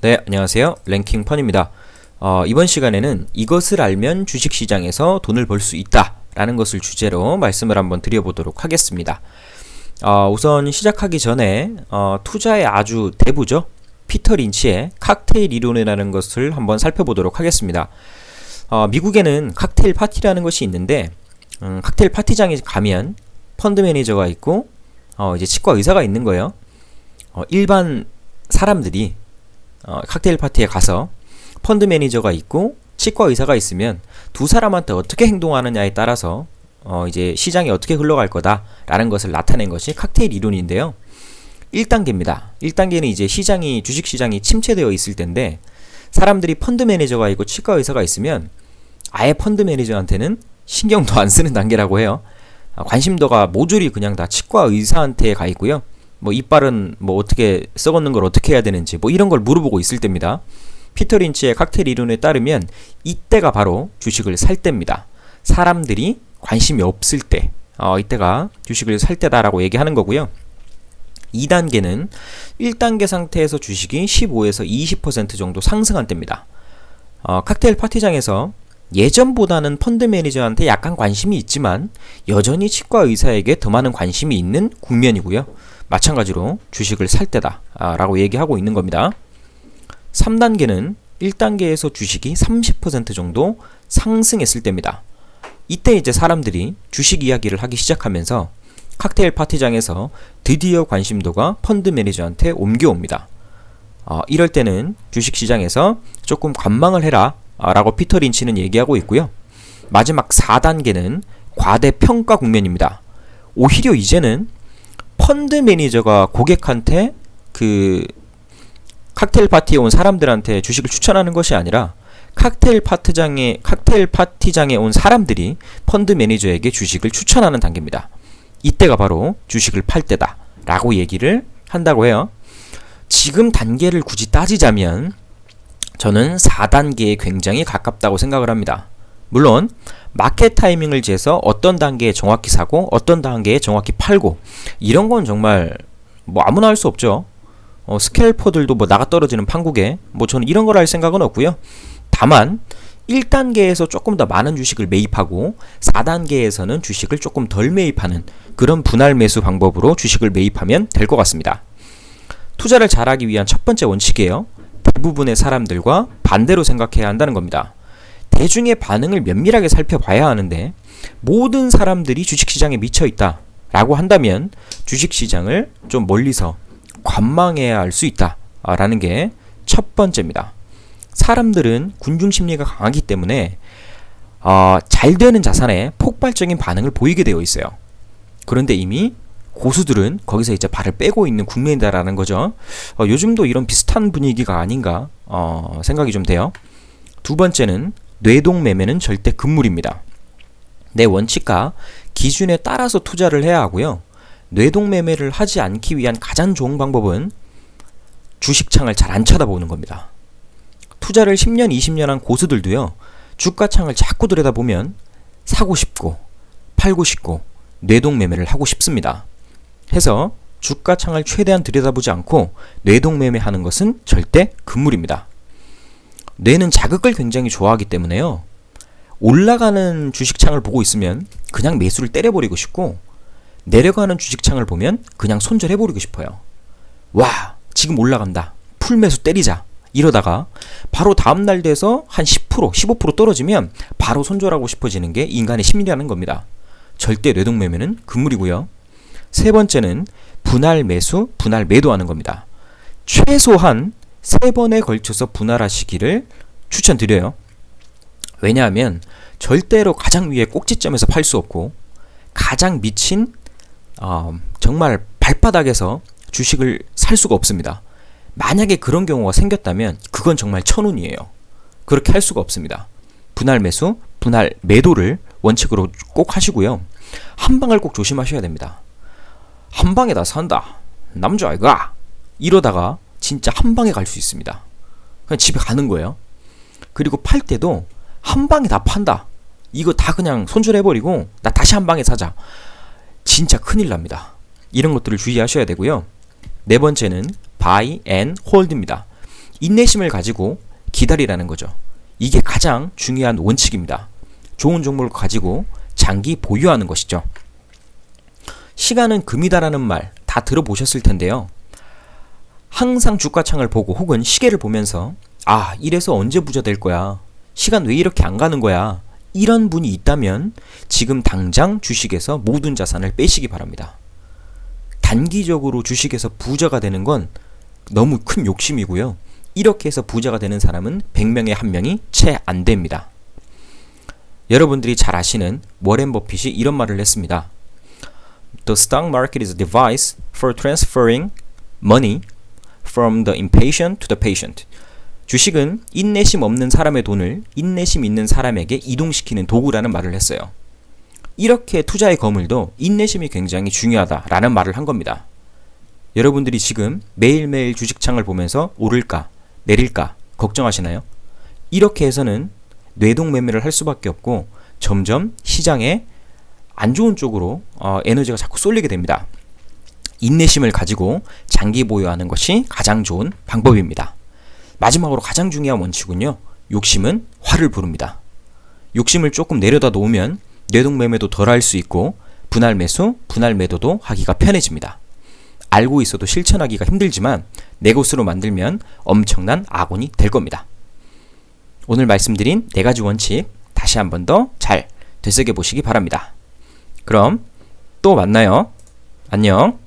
네, 안녕하세요. 랭킹펀입니다. 이번 시간에는 이것을 알면 주식시장에서 돈을 벌 수 있다 라는 것을 주제로 말씀을 한번 드려보도록 하겠습니다. 우선 시작하기 전에 투자의 아주 대부죠. 피터 린치의 칵테일 이론이라는 것을 한번 살펴보도록 하겠습니다. 미국에는 칵테일 파티라는 것이 있는데 칵테일 파티장에 가면 펀드 매니저가 있고 이제 치과 의사가 있는 거예요. 일반 사람들이 칵테일 파티에 가서 펀드 매니저가 있고 치과 의사가 있으면 두 사람한테 어떻게 행동하느냐에 따라서 이제 시장이 어떻게 흘러갈 거다라는 것을 나타낸 것이 칵테일 이론인데요. 1단계입니다. 1단계는 이제 주식 시장이 침체되어 있을 텐데 사람들이 펀드 매니저가 있고 치과 의사가 있으면 아예 펀드 매니저한테는 신경도 안 쓰는 단계라고 해요. 관심도가 모조리 그냥 다 치과 의사한테 가 있고요. 이빨은 어떻게 썩었는 걸 어떻게 해야 되는지 이런 걸 물어보고 있을 때입니다. 피터 린치의 칵테일 이론에 따르면 이때가 바로 주식을 살 때입니다. 사람들이 관심이 없을 때 이때가 주식을 살 때다라고 얘기하는 거고요. 2단계는 1단계 상태에서 주식이 15에서 20% 정도 상승한 때입니다. 칵테일 파티장에서 예전보다는 펀드 매니저한테 약간 관심이 있지만 여전히 치과 의사에게 더 많은 관심이 있는 국면이고요. 마찬가지로 주식을 살 때다 라고 얘기하고 있는 겁니다. 3단계는 1단계에서 주식이 30% 정도 상승했을 때입니다. 이때 이제 사람들이 주식 이야기를 하기 시작하면서 칵테일 파티장에서 드디어 관심도가 펀드 매니저한테 옮겨옵니다. 이럴 때는 주식시장에서 조금 관망을 해라 라고 피터 린치는 얘기하고 있고요. 마지막 4단계는 과대평가 국면입니다. 오히려 이제는 펀드 매니저가 고객한테 칵테일 파티에 온 사람들한테 주식을 추천하는 것이 아니라 칵테일 파티장에 온 사람들이 펀드 매니저에게 주식을 추천하는 단계입니다. 이때가 바로 주식을 팔 때다 라고 얘기를 한다고 해요. 지금 단계를 굳이 따지자면 저는 4단계에 굉장히 가깝다고 생각을 합니다. 물론 마켓 타이밍을 재서 어떤 단계에 정확히 사고 어떤 단계에 정확히 팔고 이런 건 정말 아무나 할 수 없죠. 스캘퍼들도 나가 떨어지는 판국에 저는 이런 걸 할 생각은 없고요. 다만 1단계에서 조금 더 많은 주식을 매입하고 4단계에서는 주식을 조금 덜 매입하는 그런 분할 매수 방법으로 주식을 매입하면 될 것 같습니다. 투자를 잘하기 위한 첫 번째 원칙이에요. 대부분의 사람들과 반대로 생각해야 한다는 겁니다. 대중의 반응을 면밀하게 살펴봐야 하는데 모든 사람들이 주식시장에 미쳐있다 라고 한다면 주식시장을 좀 멀리서 관망해야 할 수 있다 라는 게 첫 번째입니다. 사람들은 군중심리가 강하기 때문에 잘 되는 자산에 폭발적인 반응을 보이게 되어 있어요. 그런데 이미 고수들은 거기서 이제 발을 빼고 있는 국면이다라는 거죠. 요즘도 이런 비슷한 분위기가 아닌가 생각이 좀 돼요. 두 번째는 뇌동매매는 절대 금물입니다. 내 원칙과 기준에 따라서 투자를 해야 하고요. 뇌동매매를 하지 않기 위한 가장 좋은 방법은 주식창을 잘 안 쳐다보는 겁니다. 투자를 10년, 20년 한 고수들도요. 주가창을 자꾸 들여다보면 사고 싶고 팔고 싶고 뇌동매매를 하고 싶습니다. 해서 주가창을 최대한 들여다보지 않고 뇌동매매하는 것은 절대 금물입니다. 뇌는 자극을 굉장히 좋아하기 때문에요. 올라가는 주식창을 보고 있으면 그냥 매수를 때려버리고 싶고 내려가는 주식창을 보면 그냥 손절해버리고 싶어요. 와, 지금 올라간다. 풀매수 때리자. 이러다가 바로 다음날 돼서 한 10%, 15% 떨어지면 바로 손절하고 싶어지는 게 인간의 심리라는 겁니다. 절대 뇌동매매는 금물이고요. 세 번째는 분할 매수, 분할 매도하는 겁니다. 최소한 3번에 걸쳐서 분할하시기를 추천드려요. 왜냐하면 절대로 가장 위에 꼭지점에서 팔 수 없고 가장 미친 정말 발바닥에서 주식을 살 수가 없습니다. 만약에 그런 경우가 생겼다면 그건 정말 천운이에요. 그렇게 할 수가 없습니다. 분할 매수, 분할 매도를 원칙으로 꼭 하시고요. 한 방을 꼭 조심하셔야 됩니다. 한 방에 다 산다. 남자아이가 이러다가 진짜 한 방에 갈 수 있습니다. 그냥 집에 가는 거예요. 그리고 팔 때도 한 방에 다 판다. 이거 다 그냥 손절해버리고 나 다시 한 방에 사자. 진짜 큰일 납니다. 이런 것들을 주의하셔야 되고요. 네 번째는 buy and hold입니다. 인내심을 가지고 기다리라는 거죠. 이게 가장 중요한 원칙입니다. 좋은 종목을 가지고 장기 보유하는 것이죠. 시간은 금이다라는 말 다 들어보셨을 텐데요. 항상 주가창을 보고 혹은 시계를 보면서 아, 이래서 언제 부자 될 거야? 시간 왜 이렇게 안 가는 거야? 이런 분이 있다면 지금 당장 주식에서 모든 자산을 빼시기 바랍니다. 단기적으로 주식에서 부자가 되는 건 너무 큰 욕심이고요. 이렇게 해서 부자가 되는 사람은 100명에 1명이 채 안 됩니다. 여러분들이 잘 아시는 워렌 버핏이 이런 말을 했습니다. The stock market is a device for transferring money from the impatient to the patient. 주식은 인내심 없는 사람의 돈을 인내심 있는 사람에게 이동시키는 도구라는 말을 했어요. 이렇게 투자의 거물도 인내심이 굉장히 중요하다라는 말을 한 겁니다. 여러분들이 지금 매일매일 주식창을 보면서 오를까 내릴까 걱정하시나요? 이렇게 해서는 뇌동 매매를 할 수밖에 없고 점점 시장에 안 좋은 쪽으로 에너지가 자꾸 쏠리게 됩니다. 인내심을 가지고 장기 보유하는 것이 가장 좋은 방법입니다. 마지막으로 가장 중요한 원칙은요. 욕심은 화를 부릅니다. 욕심을 조금 내려다 놓으면 뇌동 매매도 덜 할 수 있고 분할 매수, 분할 매도도 하기가 편해집니다. 알고 있어도 실천하기가 힘들지만 내 것으로 만들면 엄청난 아군이 될 겁니다. 오늘 말씀드린 4가지 원칙 다시 한 번 더 잘 되새겨 보시기 바랍니다. 그럼 또 만나요. 안녕.